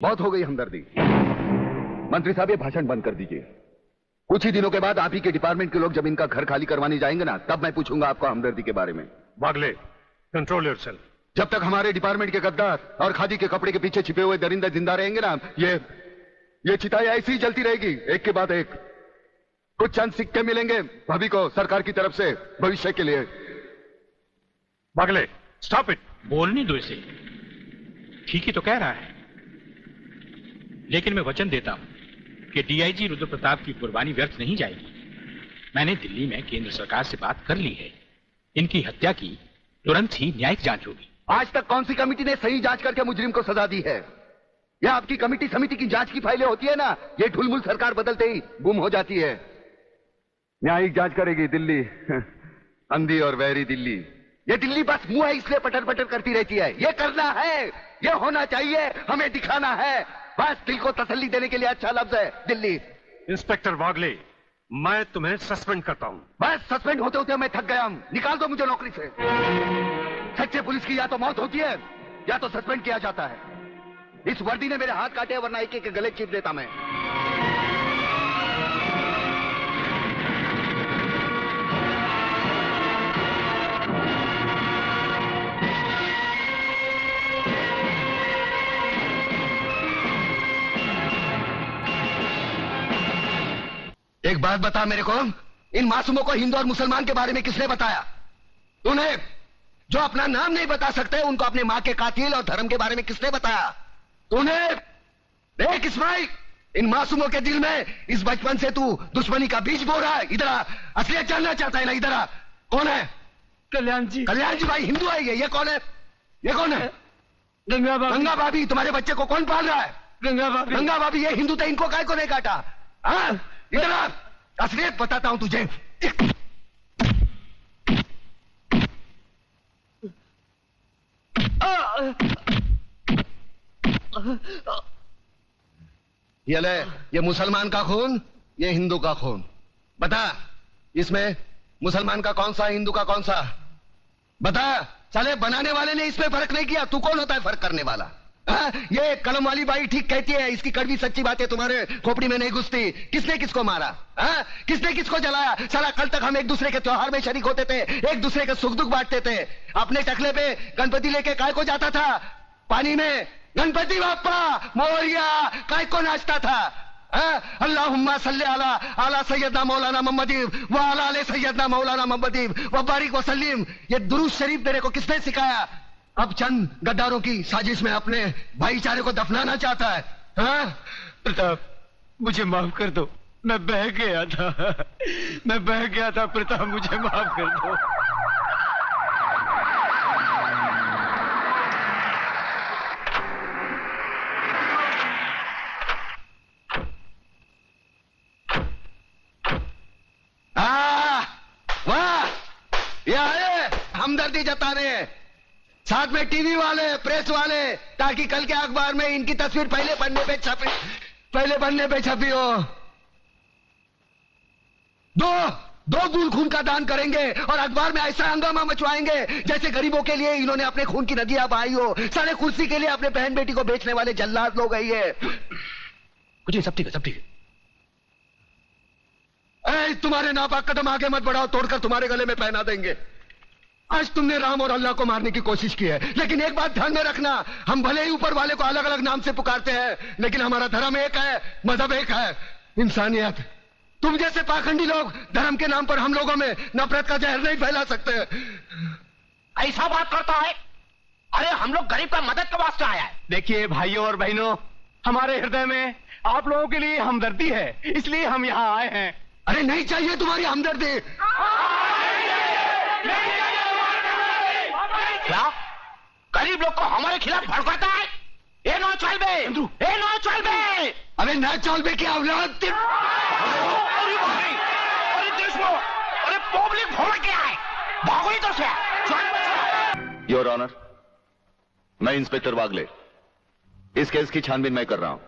बहुत हो गई हमदर्दी। मंत्री साहब ये भाषण बंद कर दीजिए। कुछ ही दिनों के बाद आप ही के डिपार्टमेंट के लोग जब इनका घर खाली करवाने जाएंगे ना, तब मैं पूछूंगा आपको हमदर्दी के बारे में। Bagle, control yourself. जब तक हमारे डिपार्टमेंट के गद्दार और खादी के कपड़े के पीछे छिपे हुए दरिंदे जिंदा रहेंगे ना, ये चिताएं ऐसी ही जलती रहेगी, एक के बाद एक। कुछ चंद सिक्के मिलेंगे भाभी को सरकार की तरफ से भविष्य के लिए। Bagle, stop it. बोलने दो इसे। ठीक ही तो कह रहा है, लेकिन मैं वचन देता हूं कि डीआईजी रुद्र प्रताप की कुर्बानी व्यर्थ नहीं जाएगी। मैंने दिल्ली में केंद्र सरकार से बात कर ली है। इनकी हत्या की तुरंत ही न्यायिक जांच होगी। आज तक कौन सी कमेटी ने सही जांच करके मुजरिम को सजा दी है? यह आपकी कमेटी समिति की जांच की फाइलें होती है ना, ये ढुलमुल सरकार बदलते ही गुम हो जाती है। न्यायिक जांच करेगी दिल्ली, अंधी और वैरी दिल्ली। ये दिल्ली बस मुंह है इसलिए पटर पटर करती रहती है। ये करना है, ये होना चाहिए, हमें दिखाना है, बस दिल को तसल्ली देने के लिए अच्छा लफ्ज है दिल्ली। इंस्पेक्टर बागले, मैं तुम्हें सस्पेंड करता हूं। बस सस्पेंड होते होते मैं थक गया हूं, निकाल दो मुझे नौकरी से। सच्चे पुलिस की या तो मौत होती है या तो सस्पेंड किया जाता है। इस वर्दी ने मेरे हाथ काटे, वरना एक एक गले चीर देता मैं। एक बात बता मेरे को, इन मासूमों को हिंदू और मुसलमान के बारे में किसने बताया? तूने। जो अपना नाम नहीं बता सकते उनको अपने मां के कातिल और धर्म के बारे में किसने बताया? तूने। देख इस्माइल, इन मासूमों के दिल में इस बचपन से तू दुश्मनी का बीज बो रहा है। इधर आ, असलियत जानना चाहता है ना? इधर आ। कौन है? कल्याण जी। कल्याण जी भाई हिंदू है ये कौन है? ये कौन है? गंगा भाभी। गंगा भाभी, तुम्हारे बच्चे को कौन पाल रहा है? गंगा भाभी। गंगा भाभी, ये हिंदू थे, इनको काय को नहीं काटा? हाँ, इधर आ, असलियत बताता हूं तुझे। ये ले, ये मुसलमान का खून, ये हिंदू का खून। बता, इसमें मुसलमान का कौन सा, हिंदू का कौन सा? बता। साले बनाने वाले ने इसमें फर्क नहीं किया, तू कौन होता है फर्क करने वाला? ये कलम वाली बाई ठीक कहती है, इसकी कड़वी सच्ची बातें तुम्हारे खोपड़ी में नहीं घुसती। किसने किसको मारा? किसने किसको जलाया? साला कल तक हम एक दूसरे के त्योहार में शरीक होते थे, एक दूसरे के सुख दुख बांटते थे। अपने टकले पे गणपति लेके काय को जाता था? पानी में गणपति बाप्पा मोरिया काय को नाचता था? अल्लाहुम्मा सल्ली अला अला सैयदना मौलाना मोहम्मदीब व अला आले सैयदना मौलाना मोहम्मदीब व बारिक व सलीम। ये दुरूद शरीफ तेरे को किसने सिखाया? अब चंद गद्दारों की साजिश में अपने भाईचारे को दफनाना चाहता है। प्रताप, मुझे माफ कर दो, मैं बह गया था, मैं बह गया था प्रताप, मुझे माफ कर दो। वाह, ये आए हमदर्दी जता रहे हैं, साथ में टीवी वाले, प्रेस वाले, ताकि कल के अखबार में इनकी तस्वीर पहले पन्ने पे छपी हो। दो बूंद खून का दान करेंगे और अखबार में ऐसा हंगामा मचवाएंगे जैसे गरीबों के लिए इन्होंने अपने खून की नदियां बहाई हो। सारे कुर्सी के लिए अपने बहन बेटी को बेचने वाले जल्लाद लोग है ये। कुछ नहीं, सब ठीक है, सब ठीक है। तुम्हारे नापाक कदम आगे मत बढ़ाओ, तोड़कर तुम्हारे गले में पहना देंगे। आज तुमने राम और अल्लाह को मारने की कोशिश की है, लेकिन एक बात ध्यान में रखना, हम भले ही ऊपर वाले को अलग अलग नाम से पुकारते हैं, लेकिन हमारा धर्म एक है, मजहब एक है, इंसानियत। तुम जैसे पाखंडी लोग धर्म के नाम पर हम लोगों में नफरत का जहर नहीं फैला सकते। ऐसा बात करता है? अरे हम लोग गरीब का मदद के वास्ते आया है। देखिए भाइयों और बहनों, हमारे हृदय में आप लोगों के लिए हमदर्दी है, इसलिए हम यहाँ आए हैं। अरे नहीं चाहिए तुम्हारी हमदर्दी। क्या गरीब लोग को हमारे खिलाफ भड़काता है? ये नो चलबे, ये नो चलबे। अरे न चलबे की औलाद। अरे देश में, अरे पब्लिक भोग गया है, भागो इधर से। योर ऑनर, मैं इंस्पेक्टर वागले, इस केस की छानबीन मैं कर रहा हूं।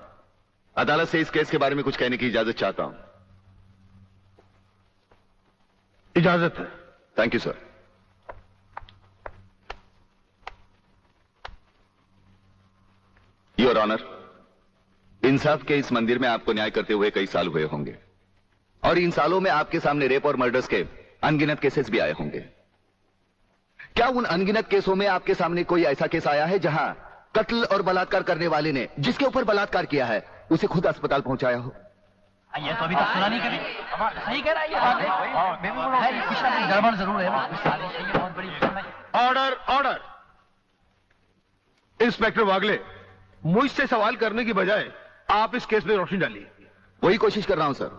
अदालत से इस केस के बारे में कुछ कहने की इजाजत चाहता हूं। इजाजत है। Thank you sir. Your honour, इंसाफ के इस मंदिर में आपको न्याय करते हुए कई साल हुए होंगे और इन सालों में आपके सामने रेप और मर्डर्स के अनगिनत केसेस भी आए होंगे। क्या उन अनगिनत केसों में आपके सामने कोई ऐसा केस आया है जहां कत्ल और बलात्कार करने वाले ने जिसके ऊपर बलात्कार किया है उसे खुद अस्पताल पहुंचाया हो? ये तो अभी तक सुना नहीं कभी। सही कह रहा है ये बात। कुछ ना कुछ गड़बड़ जरूर है। बहुत बड़ी ऑर्डर ऑर्डर। इंस्पेक्टर वागले, मुझसे सवाल करने की बजाय आप इस केस में रोशनी डालिए। वही कोशिश कर रहा हूं सर।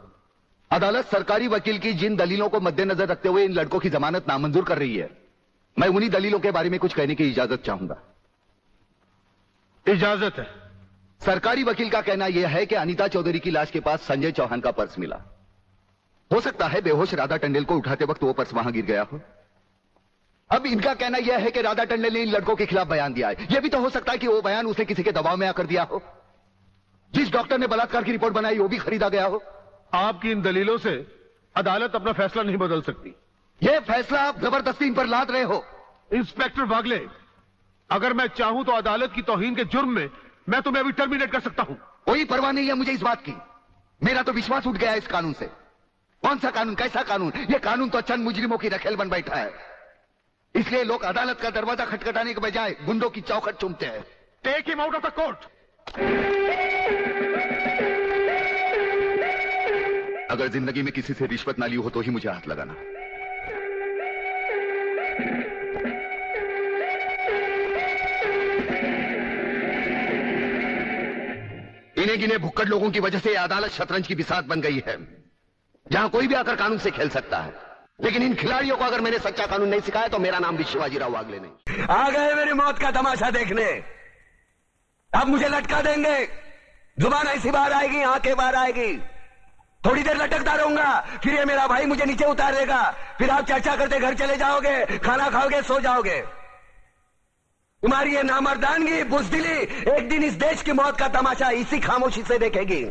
अदालत सरकारी वकील की जिन दलीलों को मद्देनजर रखते हुए इन लड़कों की जमानत नामंजूर कर रही है, मैं उन्हीं दलीलों के बारे में कुछ कहने की इजाजत चाहूंगा। इजाजत है। सरकारी वकील का कहना यह है कि अनीता चौधरी की लाश के पास संजय चौहान का पर्स मिला। हो सकता है बेहोश राधा टंडेल को उठाते वक्त वो पर्स वहां गिर गया हो। अब इनका कहना यह है कि राधा टंडेल ने इन लड़कों के खिलाफ बयान दिया है। यह भी तो हो सकता है कि वो बयान उसे किसी के दबाव में आकर दिया हो। जिस डॉक्टर ने बलात्कार की रिपोर्ट बनाई वो भी खरीदा गया हो। आपकी इन दलीलों से अदालत अपना फैसला नहीं बदल सकती। यह फैसला आप जबरदस्ती इन पर लाद रहे हो। इंस्पेक्टर वागले, अगर मैं चाहूं तो अदालत की तौहीन के जुर्म में मैं तुम्हें अभी टर्मिनेट कर सकता हूं। कोई परवाह नहीं है मुझे इस बात की। मेरा तो विश्वास उठ गया है इस कानून से। कौन सा कानून, कैसा कानून? यह कानून तो चंद मुजरिमों की रखेल बन बैठा है। इसलिए लोग अदालत का दरवाजा खटखटाने के बजाय गुंडों की चौखट चूमते हैं। Take him out of the court. अगर जिंदगी में किसी से रिश्वत ना ली हो तो ही मुझे हाथ लगाना। इन्हें गिने भुक्कड़ लोगों की वजह से अदालत शतरंज की बिसात बन गई है, जहां कोई भी आकर कानून से खेल सकता है। लेकिन इन खिलाड़ियों को अगर मैंने सच्चा कानून नहीं सिखाया तो मेरा नाम भी शिवाजीराव वागले नहीं। आ गए मेरी मौत का तमाशा देखने। अब मुझे लटका देंगे। जुबान ऐसी बाहर आएगी, आंखें बाहर आएगी। थोड़ी देर लटकता रहूंगा, फिर ये मेरा भाई मुझे नीचे उतार देगा। फिर आप चर्चा करते घर चले जाओगे, खाना खाओगे, सो जाओगे। तुम्हारी ये नामर्दानगी, बुज़दिली एक दिन इस देश की मौत का तमाशा इसी खामोशी से देखेगी।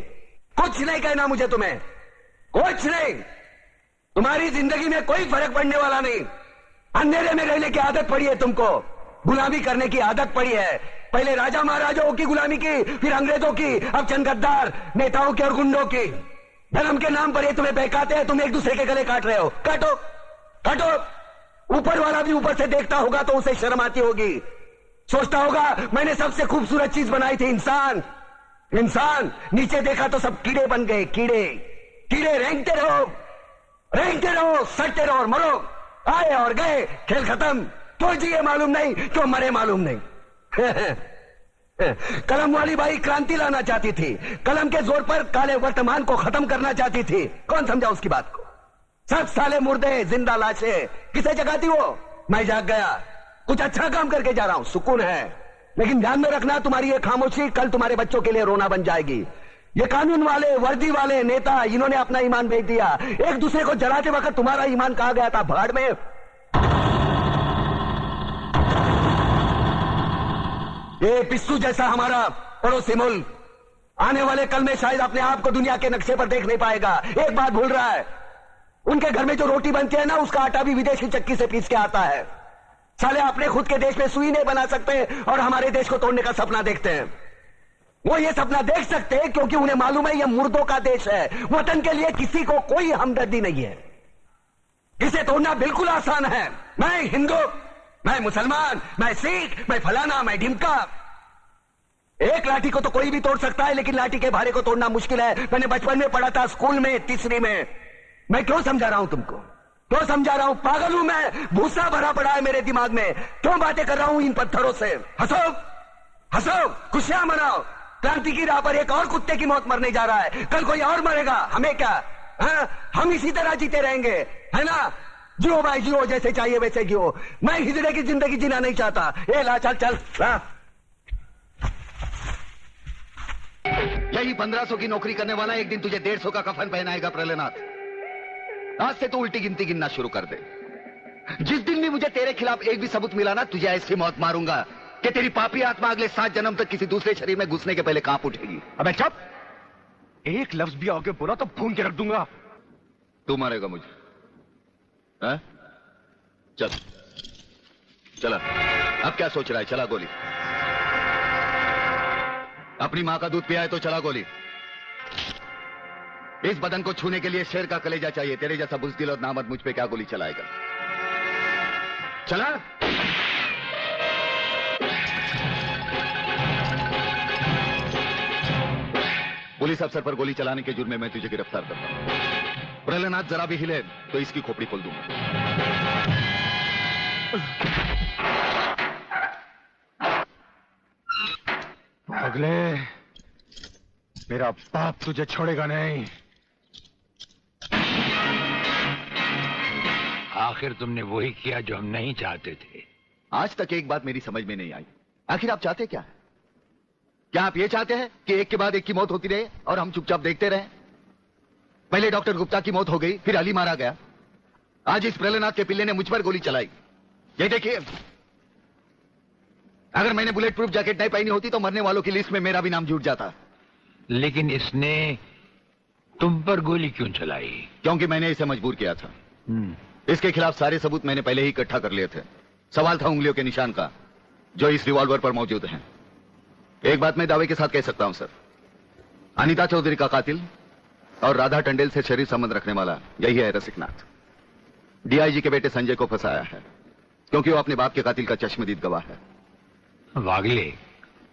कुछ नहीं कहना मुझे तुम्हें, कुछ नहीं। तुम्हारी जिंदगी में कोई फर्क पड़ने वाला नहीं। अंधेरे में रहने की आदत पड़ी है तुमको, गुलामी करने की आदत पड़ी है। पहले राजा महाराजाओं की गुलामी की, फिर अंग्रेजों की, अब चंद गद्दार नेताओं की और गुंडों की। धर्म के नाम पर ये तुम्हें बहकाते हैं, तुम एक दूसरे के गले काट रहे हो। काटो काटो। ऊपर वाला भी ऊपर से देखता होगा तो उसे शर्म आती होगी। सोचता होगा मैंने सबसे खूबसूरत चीज बनाई थी, इंसान। इंसान नीचे देखा तो सब कीड़े बन गए। कीड़े कीड़े रेंगते रहो, सटते रहो और मरो। आए और गए, खेल खत्म। क्यों जिए मालूम नहीं, क्यों मरे मालूम नहीं। कलम वाली बाई क्रांति लाना चाहती थी, कलम के जोर पर काले वर्तमान को खत्म करना चाहती थी। कौन समझा उसकी बात को? सब साले मुर्दे, जिंदा लाशें। किसे जगाती वो? मैं जाग गया, कुछ अच्छा काम करके जा रहा हूं, सुकून है। लेकिन ध्यान में रखना, तुम्हारी ये खामोशी कल तुम्हारे बच्चों के लिए रोना बन जाएगी। ये कानून वाले, वर्दी वाले नेता, इन्होंने अपना ईमान बेच दिया। एक दूसरे को जलाते वक्त तुम्हारा ईमान कहा गया था, भाड़ में। ये पिस्सू जैसा हमारा पड़ोसी मुल्क आने वाले कल में शायद अपने आप को दुनिया के नक्शे पर देख नहीं पाएगा। एक बात भूल रहा है, उनके घर में जो रोटी बनती है ना, उसका आटा भी विदेशी चक्की से पीस के आता है। साले अपने खुद के देश में सुई नहीं बना सकते और हमारे देश को तोड़ने का सपना देखते हैं। वो ये सपना देख सकते हैं क्योंकि उन्हें मालूम है ये मुर्दों का देश है। वतन के लिए किसी को कोई हमदर्दी नहीं है। इसे तोड़ना बिल्कुल आसान है। मैं हिंदू, मैं मुसलमान, मैं सिख, मैं फलाना, मैं ढिमका। एक लाठी को तो कोई भी तोड़ सकता है, लेकिन लाठी के भारे को तोड़ना मुश्किल है। मैंने बचपन में पढ़ा था, स्कूल में, तीसरी में। मैं क्यों समझा रहा हूं तुमको? क्यों समझा रहा हूं? पागल हूं मैं? भूसा भरा पड़ा है मेरे दिमाग में। क्यों बातें कर रहा हूं इन पत्थरों से? हंसो हंसो, खुशियां मनाओ। क्रांति की राह पर एक और कुत्ते की मौत मरने जा रहा है, कल कोई और मरेगा। हमें क्या? हम इसी तरह जीते रहेंगे, है ना? जियो भाई जियो, जैसे चाहिए वैसे जियो। मैं हिजड़े की जिंदगी जीना नहीं चाहता। ए ला, चल चल। यही 1500 की नौकरी करने वाला एक दिन तुझे 150 का कफन पहनाएगा प्रलयनाथ। आज से तो उल्टी गिनती गिनना शुरू कर दे। जिस दिन भी मुझे तेरे खिलाफ एक भी सबूत मिला ना, तुझे ऐसी मौत मारूंगा कि तेरी पापी आत्मा अगले 7 जन्म तक किसी दूसरे शरीर में घुसने के पहले कांप उठेगी। अबे चुप! एक लफ्ज भी आगे बोला तो भून के रख दूंगा। तू मारेगा मुझे? है? चल चला। अब क्या सोच रहा है? चला गोली। अपनी मां का दूध पिया है तो चला गोली। इस बदन को छूने के लिए शेर का कलेजा चाहिए। तेरे जैसा बुज़दिल और नामर्द मुझ पे क्या गोली चलाएगा? चला। पुलिस अफसर पर गोली चलाने के जुर्म में मैं तुझे गिरफ्तार करता हूं। प्रहलाद जरा भी हिले तो इसकी खोपड़ी खोल दूंगा। अगले मेरा बाप तुझे छोड़ेगा नहीं। आखिर तुमने वही किया जो हम नहीं चाहते थे। आज तक एक बात मेरी समझ में नहीं आई, आखिर आप चाहते क्या है? क्या आप ये चाहते हैं कि एक के बाद एक की मौत होती रहे और हम चुपचाप देखते रहें? पहले डॉक्टर गुप्ता की मौत हो गई, फिर अली मारा गया, आज इस प्रहलाद के पिल्ले ने मुझ पर गोली चलाई। ये देखिए, अगर मैंने बुलेट प्रूफ जैकेट नहीं पहनी होती तो मरने वालों की लिस्ट में मेरा भी नाम जुड़ जाता। लेकिन इसने तुम पर गोली क्यों चलाई? क्योंकि मैंने इसे मजबूर किया था। इसके खिलाफ सारे सबूत मैंने पहले ही इकट्ठा कर लिए थे। सवाल था उंगलियों के निशान का, जो इस रिवॉल्वर पर मौजूद हैं। एक बात मैं दावे के साथ कह सकता हूं सर, अनीता चौधरी का कातिल और राधा टंडेल से शरीर संबंध रखने वाला यही है रसिकनाथ। डीआईजी के बेटे संजय को फंसाया है क्योंकि वो अपने बाप के कातिल का चश्मदीद गवाह है। वागले,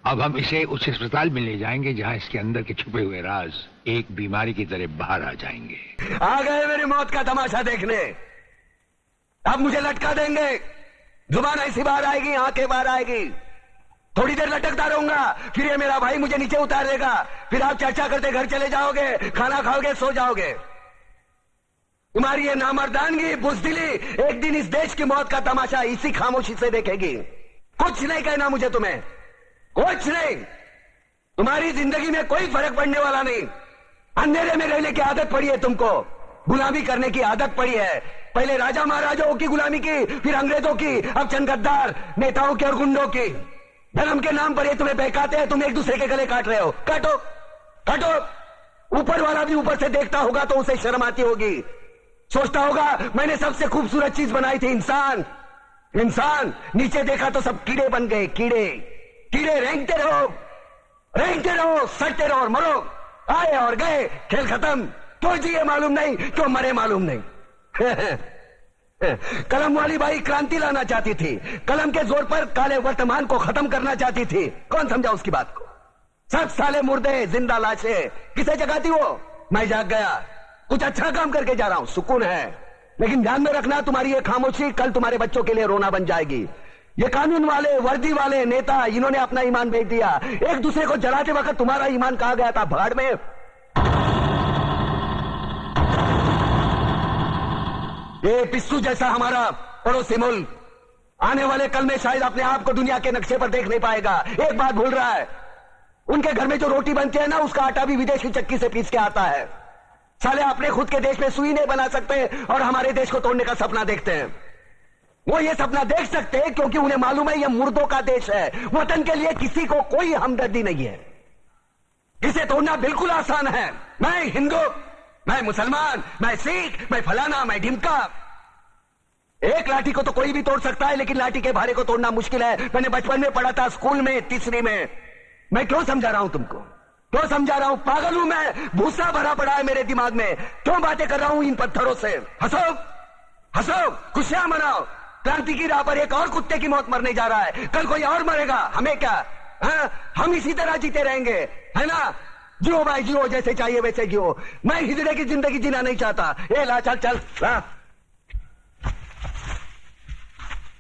अब हम इसे उस अस्पताल में ले जाएंगे जहां इसके अंदर के छुपे हुए राज एक बीमारी की तरह बाहर आ जाएंगे। आ गए मेरी मौत का तमाशा देखने। अब मुझे लटका देंगे, जुबान ऐसी बाहर आएगी, आंखें बाहर आएगी। थोड़ी देर लटकता रहूंगा, फिर ये मेरा भाई मुझे नीचे उतार देगा, फिर आप चर्चा करते घर चले जाओगे, खाना खाओगे, सो जाओगे। तुम्हारी ये नामर्दानगी, बुज़दिली एक दिन इस देश की मौत का तमाशा इसी खामोशी से देखेगी। कुछ नहीं कहना मुझे तुम्हें, कुछ नहीं। तुम्हारी जिंदगी में कोई फर्क पड़ने वाला नहीं। अंधेरे में रहने की आदत पड़ी है तुमको, गुलामी करने की आदत पड़ी है। पहले राजा महाराजाओं की गुलामी की, फिर अंग्रेजों की, अब चंद गद्दार नेताओं की और गुंडों की। धर्म के नाम पर ये तुम्हें बहकाते हैं, तुम एक दूसरे के गले काट रहे हो। काटो काटो। ऊपर वाला भी ऊपर से देखता होगा तो उसे शर्म आती होगी, सोचता होगा मैंने सबसे खूबसूरत चीज बनाई थी, इंसान। इंसान नीचे देखा तो सब कीड़े बन गए, कीड़े। कीड़े रेंगते रहो, सटते रहो और मरो। आए और गए, खेल खत्म। क्यों जिए मालूम नहीं, क्यों मरे मालूम नहीं। कलम वाली बाई क्रांति लाना चाहती थी, कलम के जोर पर काले वर्तमान को खत्म करना चाहती थी। कौन समझा उसकी बात को? सब साले मुर्दे, जिंदा लाशें। किसे जगाती वो? मैं जाग गया, कुछ अच्छा काम करके जा रहा हूं, सुकून है। लेकिन ध्यान में रखना, तुम्हारी ये खामोशी कल तुम्हारे बच्चों के लिए रोना बन जाएगी। ये कानून वाले, वर्दी वाले नेता, इन्होंने अपना ईमान बेच दिया। एक दूसरे को जलाते वक्त तुम्हारा ईमान कहां गया था? भाड़ में। ये पिस्सू जैसा हमारा पड़ोसी मुल्क आने वाले कल में शायद अपने आप को दुनिया के नक्शे पर देख नहीं पाएगा। एक बात भूल रहा है, उनके घर में जो रोटी बनती है ना, उसका आटा भी विदेशी चक्की से पीस के आता है। साले अपने खुद के देश में सुई नहीं बना सकते और हमारे देश को तोड़ने का सपना देखते हैं। वो ये सपना देख सकते हैं क्योंकि उन्हें मालूम है ये मुर्दों का देश है। वतन के लिए किसी को कोई हमदर्दी नहीं है। इसे तोड़ना बिल्कुल आसान है। मैं हिंदू, मैं मुसलमान, मैं सिख, मैं फलाना, मैं ढिमका। एक लाठी को तो कोई भी तोड़ सकता है, लेकिन लाठी के भारे को तोड़ना मुश्किल है। मैंने बचपन में पढ़ा था, स्कूल में, तीसरी में। मैं क्यों समझा रहा हूं तुमको? क्यों समझा रहा हूं? पागल हूं मैं? भूसा भरा पड़ा है मेरे दिमाग में। क्यों बातें कर रहा हूं इन पत्थरों से? हंसो हंसो, खुशियां मनाओ। क्रांति की राह पर एक और कुत्ते की मौत मरने जा रहा है, कल कोई और मरेगा। हमें क्या? हम इसी तरह जीते रहेंगे, है ना? जियो भाई जियो, जैसे चाहिए वैसे जियो। मैं हिजड़े की जिंदगी जीना नहीं चाहता। ए ला, चल चल ला।